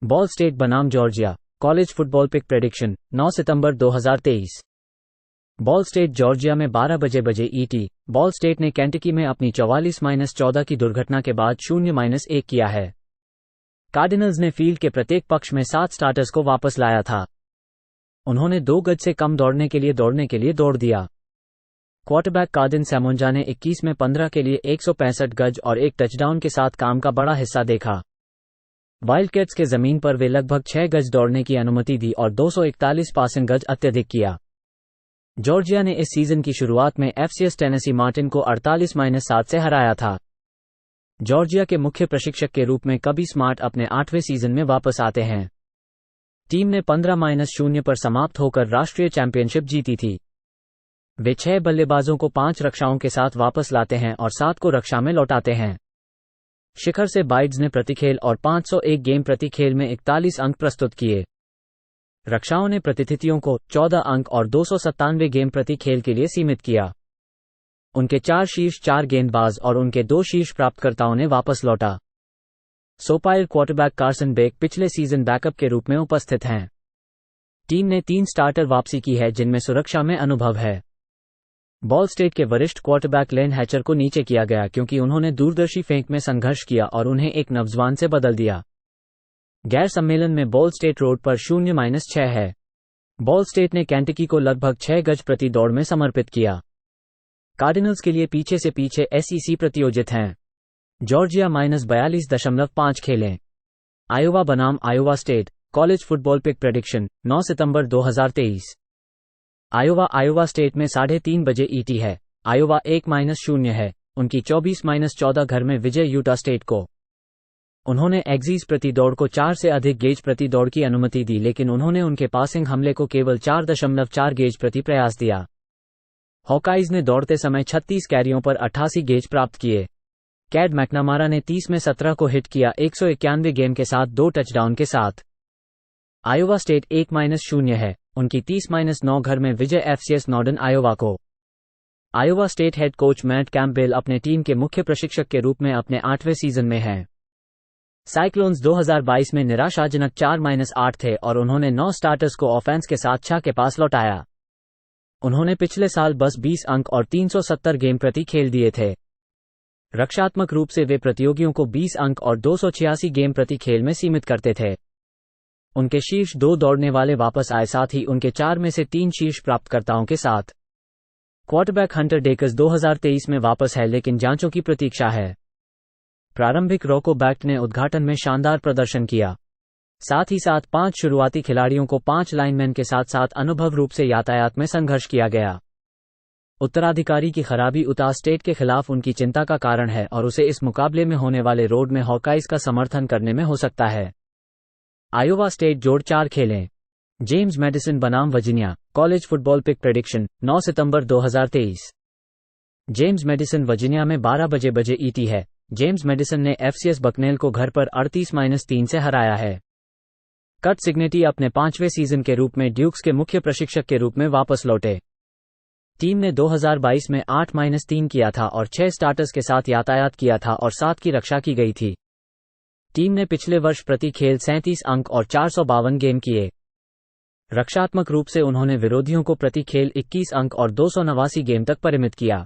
Ball State बनाम Georgia college football pick prediction 9 सितंबर 2023। Ball State Georgia में 12 बजे ईटी। बॉल स्टेट ने केंटकी में अपनी 44-14 की दुर्घटना के बाद 0-1 किया है। कार्डिनल्स ने फील्ड के प्रत्येक पक्ष में 7 स्टार्टर्स को वापस लाया था। उन्होंने 2 गज से कम दौड़ने के लिए दौड़ दिया। क्वार्टरबैक कार्डिन सैमोंजा ने 21 में 15 के लिए 165 गज और एक टचडाउन के साथ काम का बड़ा हिस्सा देखा। वाइल्डकैट्स के जमीन पर वे लगभग 6 गज दौड़ने की अनुमति दी और 241 पासिंग गज अत्यधिक किया। जॉर्जिया ने इस सीजन की शुरुआत में एफसीएस टेनेसी मार्टिन को 48-7 से हराया था। जॉर्जिया के मुख्य प्रशिक्षक के रूप में कबी स्मार्ट अपने 8वें सीजन में वापस आते हैं। टीम ने 15-0 पर समाप्त होकर राष्ट्रीय चैंपियनशिप जीती थी। वे 6 बल्लेबाजों को 5 रक्षाओं के साथ वापस लाते हैं और 7 को रक्षा में लौटाते हैं। शिखर से बाइड्स ने प्रतिखेल और 501 गेम प्रति खेल में 41 अंक प्रस्तुत किए। रक्षाओं ने प्रतिथितियों को 14 अंक और 297 गेम प्रति खेल के लिए सीमित किया। उनके 4 शीर्ष 4 गेंदबाज और उनके 2 शीर्ष प्राप्तकर्ताओं ने वापस लौटा। सोपायर क्वार्टरबैक कार्सन बेक पिछले सीजन बैकअप के रूप में उपस्थित हैं। टीम ने 3 स्टार्टर वापसी की है जिनमें सुरक्षा में अनुभव है। बॉल स्टेट के वरिष्ठ क्वार्टरबैक लेन हैचर को नीचे किया गया क्योंकि उन्होंने दूरदर्शी फेंक में संघर्ष किया और उन्हें एक नवजवान से बदल दिया। गैर सम्मेलन में बॉल स्टेट रोड पर 0-6 है। बॉल स्टेट ने केंटकी को लगभग 6 गज प्रति दौड़ में समर्पित किया। कार्डिनल्स के लिए पीछे से पीछे एसईसी प्रतियोजित हैं। जॉर्जिया -42.5 खेलें। आयोवा बनाम Iowa State college football pick prediction 9 सितंबर 2023। आयोवा स्टेट में 3:30 बजे ईटी है। आयोवा 1-0 है। उनकी 24-14 घर में विजय यूटा स्टेट को। उन्होंने एग्जीज प्रति दौड़ को 4 से अधिक गेज प्रति दौड़ की अनुमति दी लेकिन उन्होंने उनके पासिंग हमले को केवल 4.4 गेज प्रति प्रयास दिया। हॉकाइज ने दौड़ते समय 36 कैरियों पर 88 गेज प्राप्त किए। कैड मैकनामारा ने 30 में 17 को हिट किया 191 गेम के साथ 2 टचडाउन के साथ। आयोवा स्टेट 1-0 है। उनकी 30-9 घर में विजय एफसीएस नॉर्डन आयोवा को। Iowa State head coach Matt Campbell अपने टीम के मुख्य प्रशिक्षक के रूप में अपने 8वें सीजन में हैं। साइक्लोन्स 2022 में निराशाजनक 4-8 थे और उन्होंने 9 स्टार्टर्स को ऑफेंस के साथ 6 के पास लौटाया। उन्होंने पिछले साल बस 20 अंक और 370 गेम प्रति खेल दिए थे। रक्षात्मक रूप से वे प्रतियोगियों को 20 अंक और 286 गेम प्रति खेल में सीमित करते थे। उनके शीर्ष 2 दौड़ने वाले वापस आए साथ ही उनके 4 में से 3 शीर्ष प्राप्तकर्ताओं के साथ। क्वार्टरबैक हंटर डेकर्स 2023 में वापस है लेकिन जांचों की प्रतीक्षा है। प्रारंभिक रॉको बैक्ट ने उद्घाटन में शानदार प्रदर्शन किया। साथ ही साथ 5 शुरुआती खिलाड़ियों को 5 लाइनमैन के साथ अनुभव रूप से यातायात में संघर्ष किया गया। उत्तराधिकारी की खराबी उता स्टेट के खिलाफ उनकी चिंता का कारण है और उसे इस मुकाबले में होने वाले रोड में हॉकाइज का समर्थन करने में हो सकता है। आयोवा स्टेट जोड़ 4 खेलें। जेम्स मेडिसन बनाम Virginia college football pick prediction 9 सितंबर 2023। जेम्स मेडिसन वर्जीनिया में 12 बजे ईटी है। जेम्स मेडिसन ने एफसीएस बकनेल को घर पर 38-3 से हराया है। कट सिग्नेटी अपने 5वें सीजन के रूप में ड्यूक्स के मुख्य प्रशिक्षक के रूप में वापस लौटे। टीम ने 2022 में 8-3 किया था और 6 स्टार्टर्स के साथ यातायात किया था और 7 की रक्षा की गई थी। टीम ने पिछले वर्ष प्रति खेल 37 अंक और 452 गेम किए। रक्षात्मक रूप से उन्होंने विरोधियों को प्रति खेल 21 अंक और 289 गेम तक परिमित किया।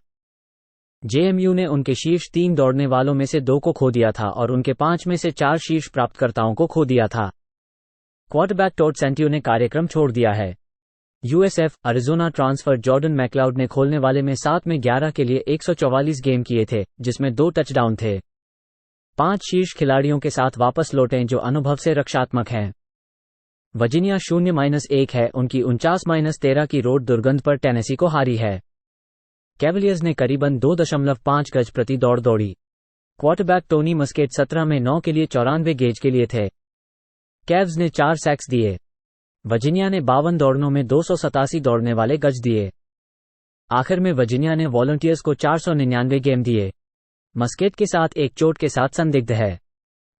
जेएमयू ने उनके शीर्ष 3 दौड़ने वालों में से 2 को खो दिया था और उनके 5 में से 4 शीर्ष प्राप्तकर्ताओं को खो दिया था। क्वार्टरबैक टॉड सेंटियो ने कार्यक्रम छोड़ दिया है। USF Arizona transfer Jordan McLeod ने खोलने वाले में 7 में 11 के लिए 144 गेम किए थे जिसमें 2 टचडाउन थे। 5 शीर्ष खिलाड़ियों के साथ वापस लौटें जो अनुभव से रक्षात्मक हैं। वर्जीनिया 0-1 है। उनकी 49-13 की रोड दुर्गंध पर टेनेसी को हारी है। कैवलियर्स ने करीबन 2.5 गज प्रति दौड़ दौड़ी। क्वार्टरबैक टोनी मस्केट 17 में 9 के लिए 94 गेज के लिए थे। कैव्स ने 4 सैक्स दिए। वर्जीनिया ने 52 दौड़नों में 287 दौड़ने वाले गज दिए। आखिर में वर्जीनिया ने वॉलंटियर्स को 499 गेम दिए। मस्केट के साथ एक चोट के साथ संदिग्ध है।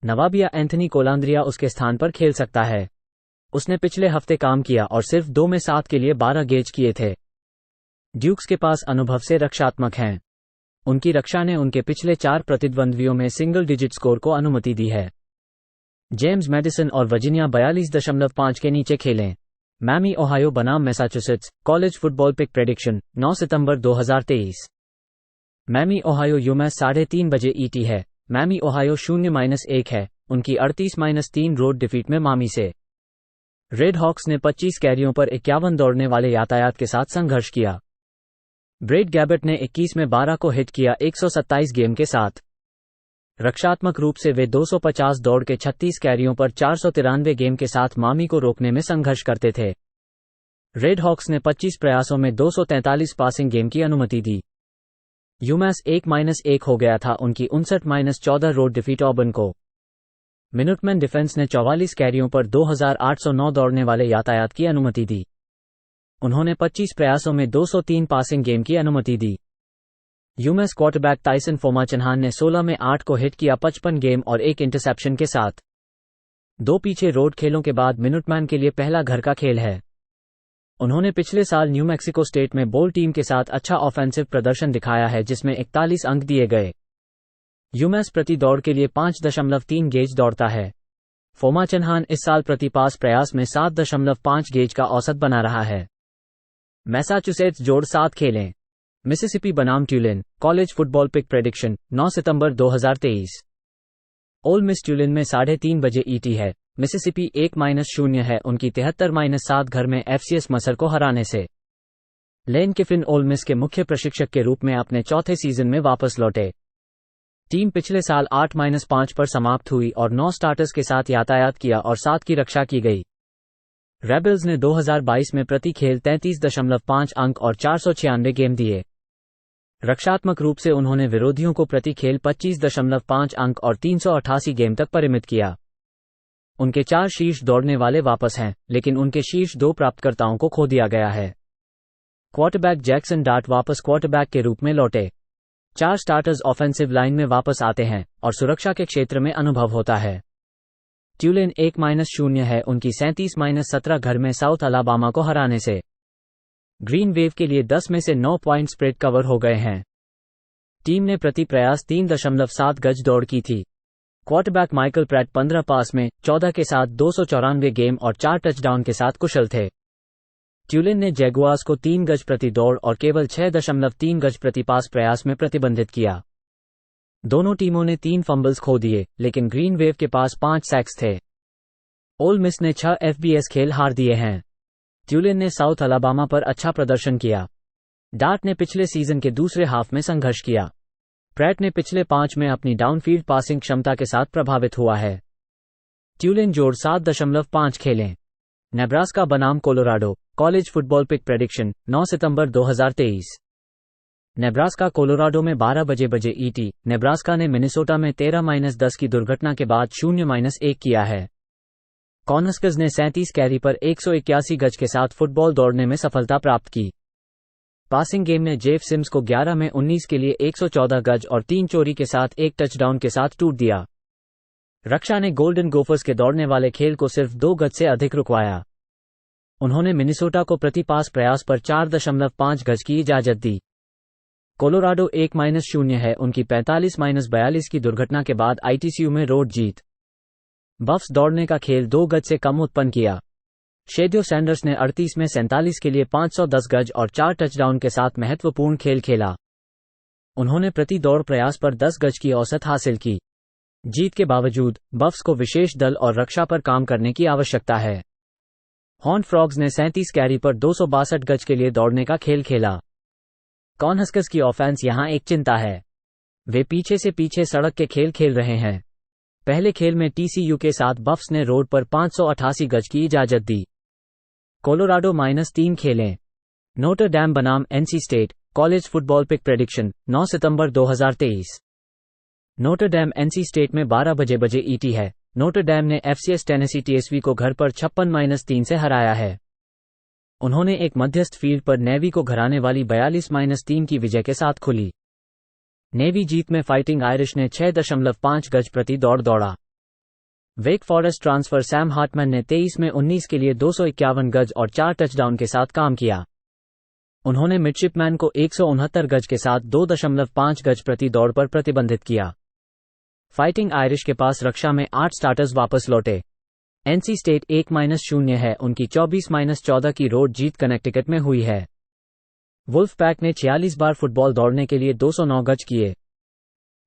नवाबिया एंथनी कोलांद्रिया उसके स्थान पर खेल सकता है। उसने पिछले हफ्ते काम किया और सिर्फ 2 में 7 के लिए 12 गेज किए थे। ड्यूक्स के पास अनुभव से रक्षात्मक हैं। उनकी रक्षा ने उनके पिछले 4 प्रतिद्वंद्वियों में सिंगल डिजिट स्कोर को अनुमति दी है। जेम्स मैडिसन और वर्जीनिया 42.5 के नीचे खेलें। मैमी ओहायो बनाम Massachusetts college football pick prediction 9 सितंबर 2023। मैमी ओहायो यूमैस 3:30 बजे ईटी है। मैमी ओहायो 0-1 है, उनकी 38-3 रोड डिफीट में मामी से। रेड हॉक्स ने 25 कैरियों पर 51 दौड़ने वाले यातायात के साथ संघर्ष किया। ब्रेड गैबेट ने 21 में 12 को हिट किया 127 गेम के साथ। रक्षात्मक रूप से वे 250 दौड़ के 36 कैरियों पर 493 गेम के साथ मामी को रोकने में संघर्ष करते थे। रेड हॉक्स ने 25 प्रयासों में 243 पासिंग गेम की अनुमति दी। यूमैस 1-1 हो गया था उनकी 59-14 रोड डिफीट ऑबर्न को। मिनुटमैन डिफेंस ने 44 कैरियों पर 2809 दौड़ने वाले यातायात की अनुमति दी। उन्होंने 25 प्रयासों में 203 पासिंग गेम की अनुमति दी। यूमैस क्वार्टरबैक टाइसन फोमाचनहान ने 16 में 8 को हिट किया 55 गेम और 1 इंटरसेप्शन के साथ। 2 पीछे रोड खेलों के बाद मिनुटमैन के लिए पहला घर का खेल है। उन्होंने पिछले साल न्यू मैक्सिको स्टेट में बोल टीम के साथ अच्छा ऑफेंसिव प्रदर्शन दिखाया है जिसमें 41 अंक दिए गए। यूमैस प्रति दौड़ के लिए 5.3 गेज दौड़ता है। फोमाचनहान इस साल प्रति पास प्रयास में 7.5 गेज का औसत बना रहा है। मैसाचुसेट्स जोड़ 7 खेलें। मिसिसिपी बनाम toluene college football pick prediction 9 सितंबर 2023। ओल मिस ट्यूलिन में 3:30 बजे ईटी है। मिसिसिपी 1-0 है, उनकी 73-7 घर में एफसीएस मसर को हराने से। लेन किफिन ओल मिस के मुख्य प्रशिक्षक के रूप में अपने चौथे सीजन में वापस लौटे। टीम पिछले साल 8-5 पर समाप्त हुई और 9 स्टार्टर्स के साथ यातायात किया और 7 की रक्षा की गई। रेबल्स ने 2022 में प्रति खेल 33.5 अंक और 496 गेम दिए। रक्षात्मक रूप से उन्होंने विरोधियों को प्रति खेल 25.5 अंक और 388 गेम तक परिमित किया। उनके 4 शीर्ष दौड़ने वाले वापस हैं, लेकिन उनके शीर्ष 2 प्राप्तकर्ताओं को खो दिया गया है। क्वार्टरबैक जैक्सन डार्ट वापस क्वार्टरबैक के रूप में लौटे। 4 स्टार्टर्स ऑफेंसिव लाइन में वापस आते हैं और सुरक्षा के क्षेत्र में अनुभव होता है। ट्यूलिन 1-0 है, उनकी 37-17 घर में साउथ अलाबामा को हराने से। ग्रीन वेव के लिए 10 में से 9 पॉइंट स्प्रेड कवर हो गए हैं। टीम ने प्रति प्रयास 3.7 गज दौड़ की थी। क्वार्टरबैक माइकल प्रैट 15 पास में 14 के साथ 294 गेम और 4 टचडाउन के साथ कुशल थे। ट्यूलिन ने जैगुआर्स को 3 गज प्रति दौड़ और केवल 6.3 गज प्रति पास प्रयास में प्रतिबंधित किया। दोनों टीमों ने 3 फंबल्स खो दिए, लेकिन ग्रीन वेव के पास 5 सैक्स थे। ओल मिस ने 6 एफबीएस खेल हार दिए हैं। ट्यूलिन ने साउथ अलाबामा पर अच्छा प्रदर्शन किया। डार्ट ने पिछले सीजन के दूसरे हाफ में संघर्ष किया। प्रैट ने पिछले 5 में अपनी डाउनफील्ड पासिंग क्षमता के साथ प्रभावित हुआ है। ट्यूलिन जोड़ 7.5 खेलें। नेब्रास्का बनाम Colorado college football pick prediction 9 सितंबर 2023। नेब्रास्का कोलोराडो में 12 बजे ईटी। नेब्रास्का ने मिनेसोटा में 13-10 की दुर्घटना के बाद 0-1 किया है। कॉर्नस्कर्स ने 37 कैरी पर 181 गज के साथ फुटबॉल दौड़ने में सफलता प्राप्त की। पासिंग गेम ने जेफ सिम्स को 11 में 19 के लिए 114 गज और 3 चोरी के साथ 1 टचडाउन के साथ टूट दिया। रक्षा ने गोल्डन गोफर्स के दौड़ने वाले खेल को सिर्फ 2 गज से अधिक रुकवाया। उन्होंने मिनेसोटा को प्रति पास प्रयास पर 4.5 गज की इजाजत दी। कोलोराडो 1-0 है, उनकी 45-42 की दुर्घटना के बाद आईटीसीयू में रोड जीत। बफ्स दौड़ने का खेल 2 गज से कम उत्पन्न किया। शेड्यो सैंडर्स ने 38 में 47 के लिए 510 गज और 4 टचडाउन के साथ महत्वपूर्ण खेल खेला। उन्होंने प्रति दौड़ प्रयास पर 10 गज की औसत हासिल की। जीत के बावजूद बफ्स को विशेष दल और रक्षा पर काम करने की आवश्यकता है। हॉर्न्ड फ्रॉग्स ने 37 कैरी पर 262 गज के लिए दौड़ने का खेल खेला। कॉर्नहस्कर्स की ऑफेंस यहां एक चिंता है। वे पीछे से पीछे सड़क के खेल खेल रहे हैं। पहले खेल में टीसीयू के साथ बफ्स ने रोड पर 588 गज की इजाजत दी। कोलोराडो -3 खेलें। नोटर डैम बनाम NC State college football pick prediction 9 सितंबर 2023। नोटर डैम एनसी स्टेट में 12 बजे ईटी है। नोटर डैम ने एफसीएस टेनेसी टीएसवी को घर पर 56-3 से हराया है। उन्होंने एक मध्यस्थ फील्ड पर नेवी को घराने वाली 42-3 की विजय के साथ खुली। नेवी जीत में फाइटिंग आयरिश ने 6.5 गज प्रति दौड़ दौड़ा। वेक फॉरेस्ट ट्रांसफर सैम हार्टमैन ने 23 में 19 के लिए 251 गज और 4 टचडाउन के साथ काम किया। उन्होंने मिडशिपमैन को 169 गज के साथ 2.5 गज प्रति दौड़ पर प्रतिबंधित किया। फाइटिंग आयरिश के पास रक्षा में 8 स्टार्टर्स वापस लौटे। एनसी स्टेट 1-0 है, उनकी 24-14 की रोड जीत कनेक्टिकट में हुई है। वुल्फ पैक ने 46 बार फुटबॉल दौड़ने के लिए 209 गज किए।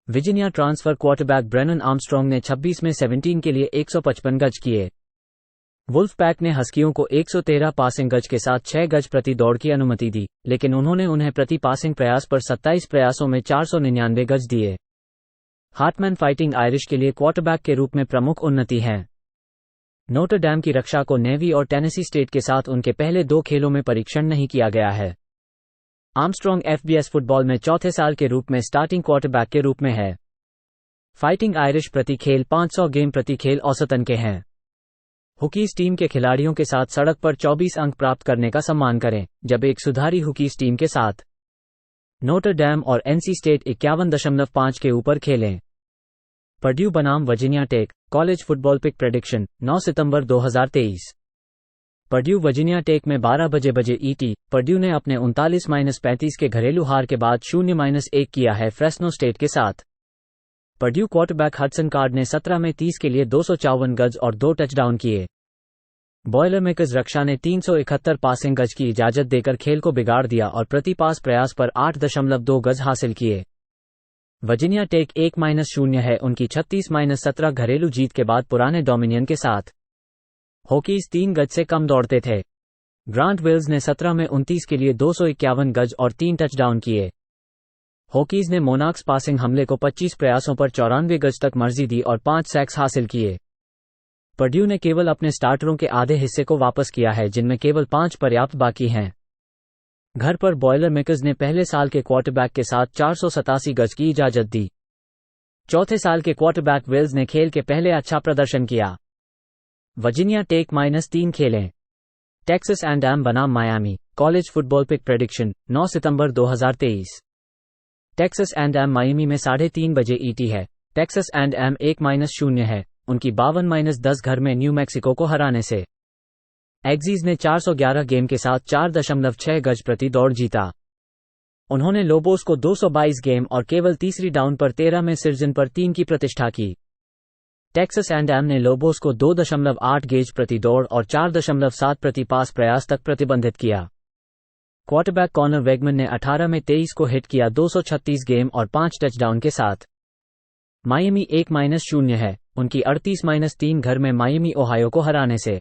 Virginia transfer quarterback Brennan Armstrong ने 26 में 17 के लिए 155 गज किए। वुल्फ पैक ने हस्कियों को 113 पासिंग गज के साथ 6 गज प्रति दौड़ की अनुमति दी, लेकिन उन्होंने उन्हें प्रति पासिंग प्रयास पर 27 प्रयासों में 499 गज दिए। हार्टमैन फाइटिंग आयरिश के लिए क्वार्टरबैक के रूप में प्रमुख उन्नति हैं। नोटर डैम की रक्षा को नेवी और टेनेसी स्टेट के साथ उनके पहले 2 खेलों में परीक्षण नहीं किया गया है। आर्मस्ट्रॉन्ग एफबीएस फुटबॉल में चौथे साल के रूप में स्टार्टिंग क्वार्टरबैक के रूप में है। फाइटिंग आयरिश प्रति खेल 500 गेम प्रति खेल औसतन के हैं। हुकीज टीम के खिलाड़ियों के साथ सड़क पर 24 अंक प्राप्त करने का सम्मान करें, जब एक सुधारी हुकीज टीम के साथ नोटर डैम और एनसी स्टेट 51.5 के ऊपर खेलें। पर्ड्यू बनाम Virginia Tech college football pick prediction 9 सितंबर 2023। पर्ड्यू वर्जीनिया टेक में 12 बजे ईटी। पर्ड्यू ने अपने 39-35 के घरेलू हार के बाद 0-1 किया है फ्रेस्नो स्टेट के साथ। पर्ड्यू क्वार्टरबैक हडसन कार्ड ने 17 में 30 के लिए 254 गज और 2 टचडाउन किए। बॉयलरमेकर्स रक्षा ने 371 पासिंग गज की इजाजत देकर खेल को बिगाड़ दिया और प्रति पास प्रयास पर 8.2 गज हासिल किए। वर्जीनिया टेक 1-0 है, उनकी 36-17 घरेलू जीत के बाद पुराने डोमिनियन के साथ। होकीज 3 गज से कम दौड़ते थे। ग्रांट विल्स ने 17 में 29 के लिए 251 गज और 3 टचडाउन किए। होकीज ने मोनाक्स पासिंग हमले को 25 प्रयासों पर 94 गज तक मर्जी दी और 5 सैक्स हासिल किए। पर्ड्यू ने केवल अपने स्टार्टरों के आधे हिस्से को वापस किया है, जिनमें केवल 5 पर्याप्त बाकी हैं। घर पर बॉयलरमेकर्स ने पहले साल के क्वार्टरबैक के साथ 487 गज की इजाजत दी। चौथे साल के क्वार्टरबैक विल्स ने खेल के पहले अच्छा प्रदर्शन किया। वर्जीनिया टेक -3 खेलें। टेक्सास एंड एम बनाम Miami college football pick prediction 9 सितंबर 2023। टेक्सास एंड एम मायामी में 3:30 बजे ईटी है। टेक्सास एंड एम 1-0 है, उनकी 52-10 घर में न्यू मैक्सिको को हराने से। एग्जीज ने 411 गेम के साथ 4.6 गज प्रति दौड़ जीता। उन्होंने लोबोस को 222 गेम और केवल तीसरी डाउन पर 13 में सिर्जन पर 3 की प्रतिष्ठा की। टेक्सास एंड एम ने लोबोस को 2.8 गेज प्रति दौड़ और 4.7 प्रति पास प्रयास तक प्रतिबंधित किया। क्वार्टरबैक कॉनर वेगमन ने 18 में 23 को हिट किया 236 गेम और 5 टचडाउन के साथ। मायामी 1-0 है, उनकी 38-3 घर में मायामी ओहायो को हराने से।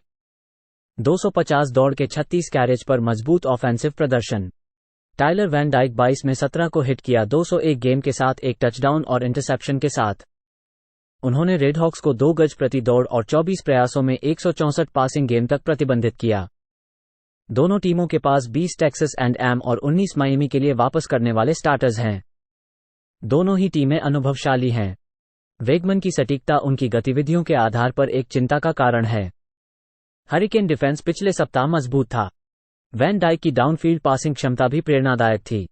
250 दौड़ के 36 कैरेज पर मजबूत ऑफेंसिव प्रदर्शन। टाइलर वैन डाइक 22 में 17 को हिट किया 201 गेम के साथ 1 टचडाउन और इंटरसेप्शन के साथ। उन्होंने रेडहॉक्स को 2 गज प्रति दौड़ और 24 प्रयासों में 164 पासिंग गेम तक प्रतिबंधित किया। दोनों टीमों के पास 20 टेक्सास एंड एम और 19 मायामी के लिए वापस करने वाले स्टार्टर्स हैं। दोनों ही टीमें अनुभवशाली हैं। वेगमन की सटीकता उनकी गतिविधियों के आधार पर एक चिंता का कारण है। हरिकेन डिफेंस पिछले सप्ताह मजबूत था। वैन डाइक की डाउनफील्ड पासिंग क्षमता भी प्रेरणादायक थी।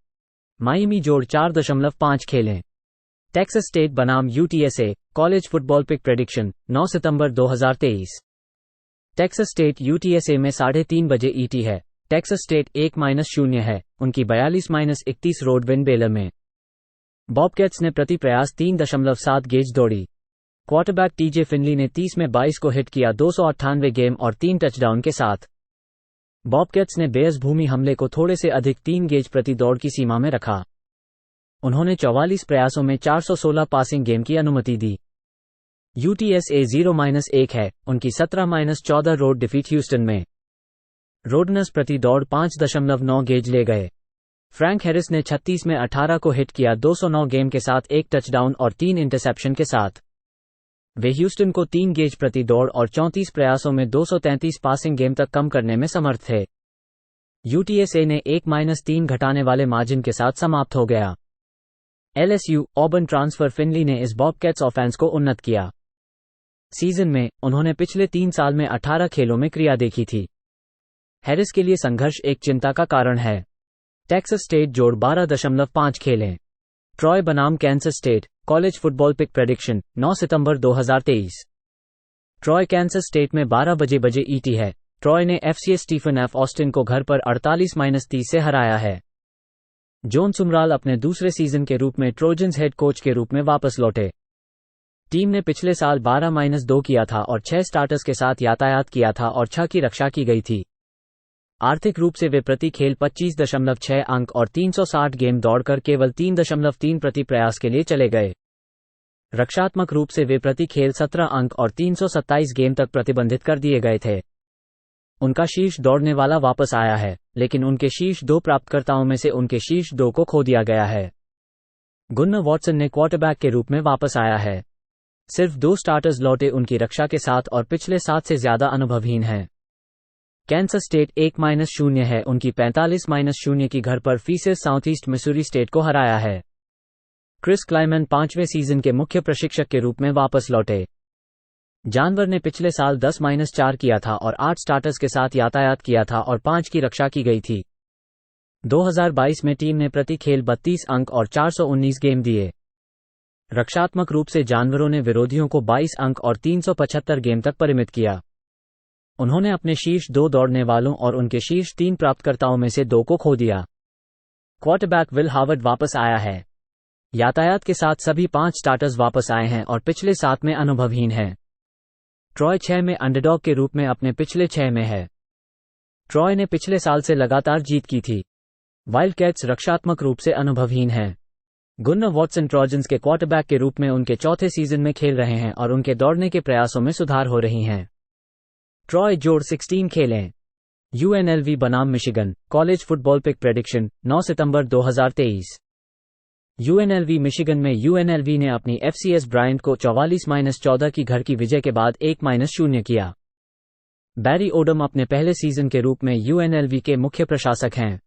मायामी जोड़ 4.5 खेलें। टेक्सास स्टेट बनाम यूटीएसए कॉलेज फुटबॉल पिक प्रेडिक्शन 9 सितंबर 2023। टेक्सास स्टेट यूटीएसए में 3:30 बजे ईटी है। टेक्सास स्टेट 1-0 है, उनकी 42-31 रोड विन बेलर में। बॉबकैट्स ने प्रति प्रयास 3.7 गेज दौड़ी। क्वार्टरबैक टीजे फिनली ने 30 में 22 को हिट किया 298 गेम और 3 टचडाउन के साथ। बॉबकैट्स ने बेयर्स भूमि हमले को थोड़े से अधिक 3 गेज प्रति दौड़ की सीमा में रखा। उन्होंने 44 प्रयासों में 416 पासिंग गेम की अनुमति दी। यूटीएसए 0-1 है, उनकी 17-14 रोड डिफीट ह्यूस्टन में। रोडनस प्रति दौड़ 5.9 गेज ले गए। फ्रैंक हैरिस ने 36 में 18 को हिट किया 209 गेम के साथ 1 टचडाउन और 3 इंटरसेप्शन के साथ। वे ह्यूस्टन को 3 गेज प्रति दौड़ और 34 प्रयासों में 233 पासिंग गेम तक कम करने में समर्थ थे। यूटीएसए ने 1-3 घटाने वाले मार्जिन के साथ समाप्त हो गया। एलएसयू ऑबर्न ट्रांसफर फिनली ने इस बॉबकैट्स ऑफेंस को उन्नत किया। सीजन में उन्होंने पिछले 3 साल में 18 खेलों में क्रिया देखी थी। हैरिस के लिए संघर्ष एक चिंता का कारण है। टेक्सास स्टेट जोड़ 12.5 खेलें। ट्रॉय बनाम Kansas State college football pick prediction 9 सितंबर 2023। ट्रॉय कैंसस स्टेट में 12 बजे ईटी है। ट्रॉय ने एफसीएस स्टीफन एफ ऑस्टिन को घर पर 48-30 से हराया है। जोन सुमराल अपने दूसरे सीजन के रूप में ट्रोजन्स हेड कोच के रूप में वापस लौटे। टीम ने पिछले साल 12-2 किया था और 6 स्टार्टर्स के साथ यातायात किया था और 6 की रक्षा की गई थी। आर्थिक रूप से वे प्रति खेल 25.6 अंक और 360 गेम दौड़कर केवल 3.3 प्रति प्रयास के लिए चले गए। रक्षात्मक रूप से वे प्रति खेल 17 अंक और 327 गेम तक प्रतिबंधित कर दिए गए थे। उनका शीर्ष दौड़ने वाला वापस आया है, लेकिन उनके शीर्ष 2 प्राप्तकर्ताओं में से उनके शीर्ष 2 को खो दिया गया है। गुन्नर वॉटसन ने क्वार्टरबैक के रूप में वापस आया है। सिर्फ 2 स्टार्टर्स लौटे उनकी रक्षा के साथ और पिछले 7 से ज्यादा अनुभवहीन हैं। कैंसस स्टेट 1-0 है उनकी 45-0 की घर पर फीसेस साउथईस्ट मिसूरी स्टेट को हराया है। क्रिस क्लाइमैन 5वें सीजन के मुख्य प्रशिक्षक के रूप में वापस लौटे। जानवर ने पिछले साल 10-4 किया था और 8 स्टार्टर्स के साथ यातायात किया था और 5 की रक्षा की गई थी। 2022 में टीम ने प्रति खेल 32 अंक और 419 गेम दिए। रक्षात्मक रूप से जानवरों ने विरोधियों को 22 अंक और 375 गेम तक परिमित किया। उन्होंने अपने शीर्ष 2 दौड़ने वालों और उनके शीर्ष 3 प्राप्तकर्ताओं में से 2 को खो दिया। क्वार्टरबैक विल हावर्ड वापस आया है। यातायात के साथ सभी 5 स्टार्टर्स वापस आए हैं और पिछले 7 में अनुभवहीन हैं। ट्रॉय 6 में अंडरडॉग के रूप में अपने पिछले 6 में है। ट्रॉय ने पिछले साल से लगातार जीत की थी। वाइल्डकैट्स रक्षात्मक रूप से अनुभवहीन हैं। गुन्नर वॉटसन ट्रोजन्स के क्वार्टरबैक के रूप में उनके 4थे सीजन में खेल रहे हैं और उनके दौड़ने के प्रयासों में सुधार हो रही हैं। ट्रॉय जोड़ 16 खेलें। यूएनएलवी बनाम Michigan college football pick prediction 9 सितंबर 2023। यूएनएलवी मिशिगन में यूएनएलवी ने अपनी एफसीएस ब्रायंट को 44-14 की घर की विजय के बाद 1-0 किया। बैरी ओडम अपने पहले सीजन के रूप में यूएनएलवी के मुख्य प्रशासक हैं।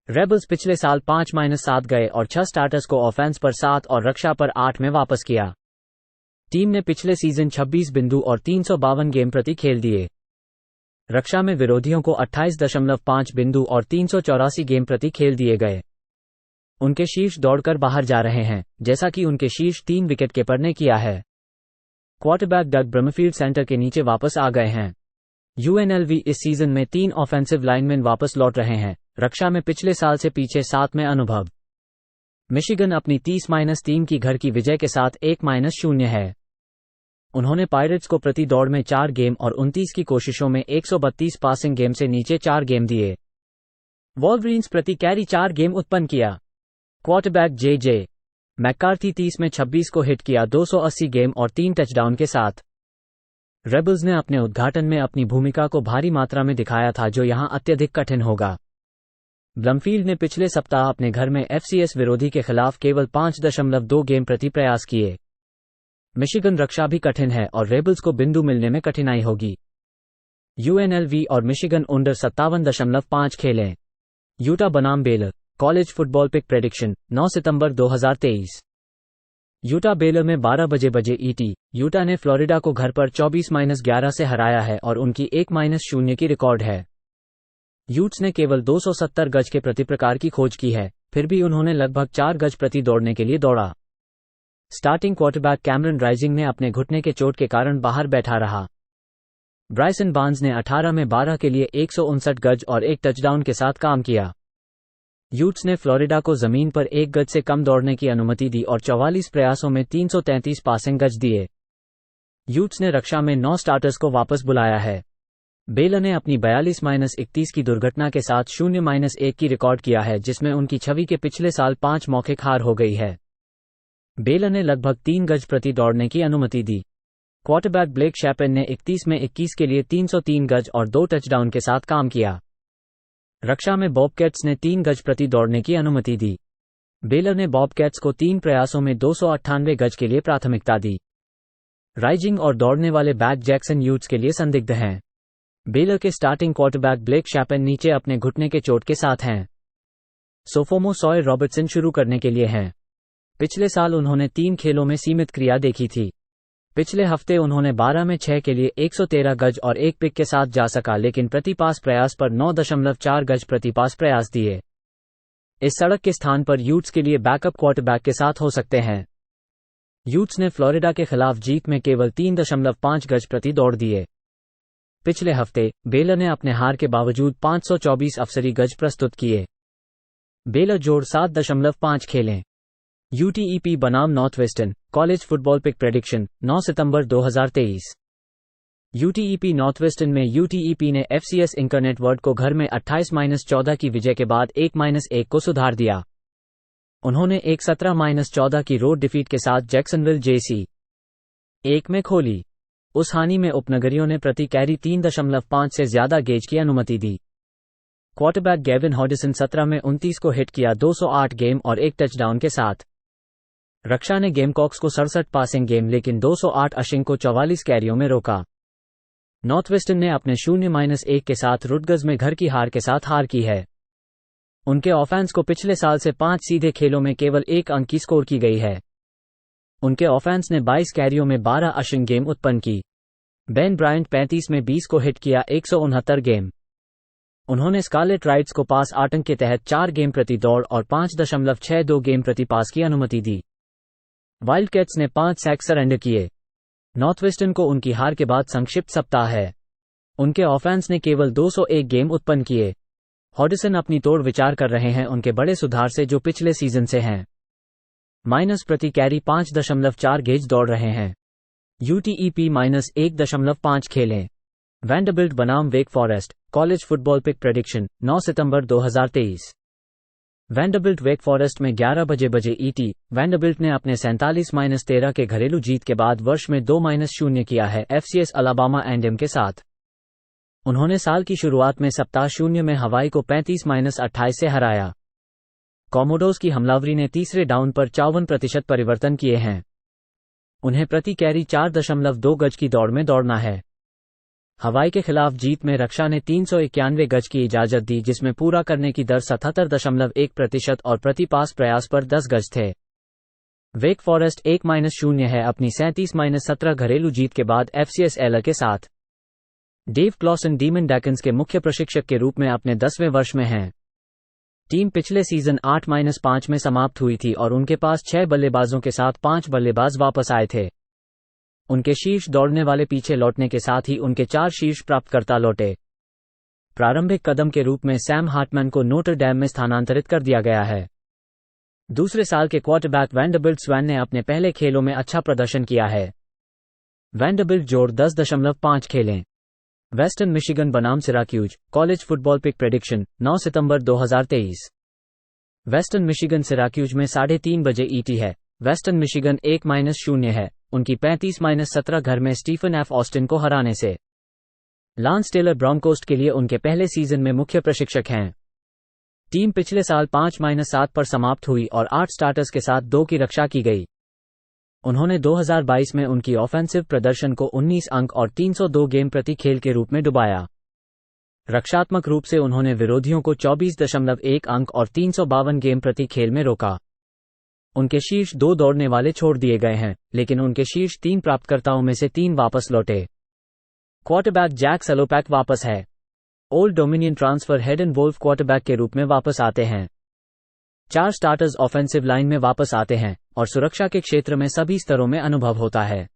रेबल्स पिछले साल 5-7 गए और 6 स्टार्टर्स को ऑफेंस पर 7 और रक्षा पर 8 में वापस किया। टीम ने पिछले सीजन 26 बिंदु और 352 गेम प्रति खेल दिए। रक्षा में विरोधियों को 28.5 बिंदु और 384 गेम प्रति खेल दिए गए। उनके शीर्ष दौड़कर बाहर जा रहे हैं, जैसा कि उनके शीर्ष 3 विकेट कीपर ने किया है। क्वार्टरबैक डग ब्रमफील्ड सेंटर के नीचे वापस आ गए हैं। यूएनएलवी इस सीजन में 3 ऑफेंसिव लाइनमैन वापस लौट रहे हैं। रक्षा में पिछले साल से पीछे 7 में अनुभव। मिशिगन अपनी 30-3 की घर की विजय के साथ 1-0 है। उन्होंने पायरेट्स को प्रति दौड़ में 4 गेम और 29 की कोशिशों में 132 पासिंग गेम से नीचे 4 गेम दिए। वॉल्वरीन्स प्रति कैरी 4 गेम उत्पन्न किया। क्वार्टरबैक जे मैकार्थी 30 में 26 को हिट किया 280 गेम और 3 टचडाउन के साथ। रेबल्स ने अपने उद्घाटन में अपनी भूमिका को भारी मात्रा में दिखाया था, जो यहां अत्यधिक कठिन होगा। ब्रमफील्ड ने पिछले सप्ताह अपने घर में एफसीएस विरोधी के खिलाफ केवल 5.2 गेम प्रति प्रयास किए। मिशिगन रक्षा भी कठिन है और रेबल्स को बिंदु मिलने में कठिनाई होगी। यूएनएलवी और मिशिगन अंडर 57.5 खेलें। यूटा बनाम Baylor college football pick prediction 9 सितंबर 2023। यूटा बेलर में 12 बजे ईटी। यूटा ने फ्लोरिडा को घर पर 24-11 से हराया है और उनकी 1-0 की रिकॉर्ड है। यूट्स ने केवल 270 गज के प्रति प्रकार की खोज की है, फिर भी उन्होंने लगभग 4 गज प्रति दौड़ने के लिए दौड़ा। स्टार्टिंग क्वार्टरबैक कैमरन राइजिंग ने अपने घुटने के चोट के कारण बाहर बैठा रहा। ब्राइसन बार्न्स ने 18 में 12 के लिए 159 गज और 1 टचडाउन के साथ काम किया। यूट्स ने फ्लोरिडा को जमीन पर 1 गज से कम दौड़ने की अनुमति दी और 44 प्रयासों में 333 पासिंग गज दिए। यूट्स ने रक्षा में 9 स्टार्टर्स को वापस बुलाया है। बेलर ने अपनी 42-31 की दुर्घटना के साथ 0-1 की रिकॉर्ड किया है, जिसमें उनकी छवि के पिछले साल 5 मौखिक हार हो गई है। बेलर ने लगभग 3 गज प्रति दौड़ने की अनुमति दी। क्वार्टरबैक ब्लेक शैपेन ने 31 में 21 के लिए 303 गज और 2 टचडाउन के साथ काम किया। रक्षा में बॉबकैट्स ने 3 गज प्रति दौड़ने की अनुमति दी। बेलर ने बॉबकैट्स को 3 प्रयासों में 298 गज के लिए प्राथमिकता दी। राइजिंग और दौड़ने वाले बैक जैक्सन यूट्स के लिए संदिग्ध हैं। बेलर के स्टार्टिंग क्वार्टरबैक ब्लेक शैपेन नीचे अपने घुटने के चोट के साथ हैं। सोफोमो सॉय रॉबर्टसन शुरू करने के लिए हैं। पिछले साल उन्होंने 3 खेलों में सीमित क्रिया देखी थी। पिछले हफ्ते उन्होंने 12 में 6 के लिए 113 गज और 1 पिक के साथ जा सका, लेकिन प्रति पास प्रयास पर 9.4 गज प्रति पास प्रयास दिए। इस सड़क के स्थान पर यूट्स के लिए बैकअप क्वार्टरबैक के साथ हो सकते हैं। यूट्स ने फ्लोरिडा के खिलाफ जीत में केवल 3.5 गज प्रति दौड़ दिए। पिछले हफ्ते बेलर ने अपने हार के बावजूद 524 अफसरी गज प्रस्तुत किए। बेलर जोड़ 7.5 खेलें। UTEP बनाम Northwestern college football pick prediction 9 सितंबर 2023। UTEP नॉर्थवेस्टर्न में UTEP ने FCS इंटरनेट वर्ल्ड को घर में 28-14 की विजय के बाद 1-1 को सुधार दिया। उन्होंने एक 17-14 की रोड डिफीट के साथ जैक्सनविल JC 1 में खोली। उस हानि में उपनगरियों ने प्रति कैरी 3.5 से ज्यादा गेज की अनुमति दी। क्वार्टरबैक गेविन हॉडिसन 17 में 29 को हिट किया 208 गेम और एक टचडाउन के साथ। रक्षा ने गेमकॉक्स को 67 पासिंग गेम लेकिन 208 अशिंग को 44 कैरियों में रोका। नॉर्थवेस्टर्न ने अपने 0-1 के साथ रुटगर्स में घर की हार के साथ हार की है। उनके ऑफेंस को पिछले साल से 5 सीधे खेलों में केवल 1 अंक की स्कोर की गई है। उनके ऑफेंस ने 22 कैरियों में 12 अशिंग गेम उत्पन्न की। बेन ब्रायंट 35 में 20 को हिट किया 169 गेम। उन्होंने स्कारलेट राइट्स को पास आतंक के तहत 4 गेम प्रति दौड़ और 5.62 गेम प्रति पास की अनुमति दी। वाइल्डकैट्स ने 5 सैक सरेंडर किए। नॉर्थवेस्टर्न को उनकी हार के बाद संक्षिप्त सप्ताह है। उनके ऑफेंस ने केवल 201 गेम उत्पन्न किए। हॉडिसन अपनी तोड़ विचार कर रहे हैं उनके बड़े सुधार से जो पिछले सीजन से हैं। माइनस प्रति कैरी 5.4 गेज दौड़ रहे हैं। UTEP -1.5 खेलें। वैंडरबिल्ट बनाम Wake Forest college football pick prediction 9 सितंबर 2023। वैंडरबिल्ट वेक फॉरेस्ट में 11 बजे ET। वैंडरबिल्ट ने अपने 47-13 के घरेलू जीत के बाद वर्ष में 2-0 किया है FCS अलाबामा A&M के साथ। उन्होंने साल की शुरुआत में सप्ताह 0 में हवाई को 35-28 से हराया। कॉमोडोस की हमलावरी ने तीसरे डाउन पर 54% परिवर्तन किए हैं। उन्हें प्रति कैरी 4.2 गज की दौड़ में दौड़ना है। हवाई के खिलाफ जीत में रक्षा ने 391 गज की इजाजत दी जिसमें पूरा करने की दर 77.1% और प्रति पास प्रयास पर 10 गज थे। वेक फॉरेस्ट 1-0 है अपनी 37-17 घरेलू जीत के बाद FCS एलर के साथ। डेव क्लॉसन डीमन डैकन्स के मुख्य प्रशिक्षक के रूप में अपने 10वें वर्ष में हैं। टीम पिछले सीजन 8-5 में समाप्त हुई थी और उनके पास 6 बल्लेबाजों के साथ 5 बल्लेबाज वापस आए थे। उनके शीर्ष दौड़ने वाले पीछे लौटने के साथ ही उनके 4 शीर्ष प्राप्तकर्ता लौटे। प्रारंभिक कदम के रूप में सैम हार्टमैन को नोटर डैम में स्थानांतरित कर दिया गया है। दूसरे साल के क्वार्टरबैक वैंडरबिल्ट स्वैन ने अपने पहले खेलों में अच्छा प्रदर्शन किया है। वैंडरबिल्ट जोड़ 10.5 खेलें। वेस्टर्न मिशिगन बनाम Syracuse college football pick prediction 9 सितंबर 2023। वेस्टर्न मिशिगन सिराक्यूज में 3:30 बजे ET है। वेस्टर्न मिशिगन 1-0 है उनकी 35-17 घर में स्टीफन F ऑस्टिन को हराने से। लांस टेलर ब्रॉन्कोस्ट के लिए उनके पहले सीजन में मुख्य प्रशिक्षक हैं। टीम पिछले साल 5-7 पर समाप्त हुई और 8 स्टार्टर्स के साथ 2 की रक्षा की गई। उन्होंने 2022 में उनकी ऑफेंसिव प्रदर्शन को 19 अंक और 302 गेम प्रति खेल के रूप में डुबाया। रक्षात्मक रूप से उन्होंने विरोधियों को 24.1 अंक और 352 गेम प्रति खेल में रोका। उनके शीर्ष 2 दौड़ने वाले छोड़ दिए गए हैं लेकिन उनके शीर्ष 3 प्राप्तकर्ताओं में से 3 वापस लौटे। क्वार्टरबैक जैक सलोपैक वापस है। Old Dominion transfer Hayden Wolff quarterback के रूप में वापस आते हैं। 4 स्टार्टर्स ऑफेंसिव लाइन में वापस आते हैं और सुरक्षा के क्षेत्र में सभी स्तरों में अनुभव होता है।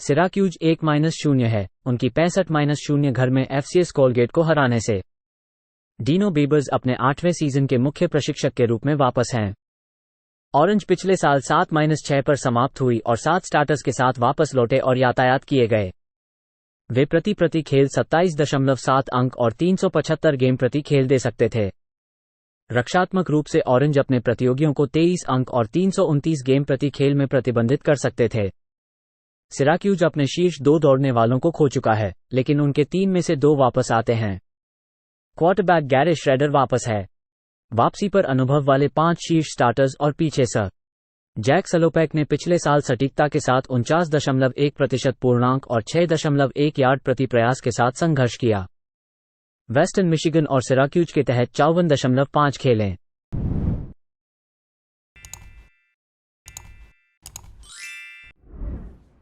सिराक्यूज 1-0 है उनकी 65-0 घर में FCS कोलगेट को हराने से। डीनो बीबर्स अपने 8वें सीजन के मुख्य प्रशिक्षक के रूप में वापस हैं। ऑरेंज पिछले साल 7-6 पर समाप्त हुई और 7 स्टार्टर्स के साथ वापस लौटे और यातायात किए गए। वे प्रति खेल 27.7 अंक और 375 गेम प्रति खेल दे सकते थे। रक्षात्मक रूप से ऑरेंज अपने प्रतियोगियों को 23 अंक और 329 गेम प्रति खेल में प्रतिबंधित कर सकते थे। सिराक्यूज अपने शीर्ष 2 दौड़ने वालों को खो चुका है लेकिन उनके 3 में से 2 वापस आते हैं। क्वार्टरबैक गैरे श्रेडर वापस है। वापसी पर अनुभव वाले 5 शीर्ष स्टार्टर्स और पीछे सर जैक सलोपैक ने पिछले साल सटीकता के साथ 49.1% पूर्णांक और 6.1 यार्ड प्रति प्रयास के साथ संघर्ष किया। वेस्टर्न मिशिगन और सिराक्यूज के तहत 54.5 खेलें।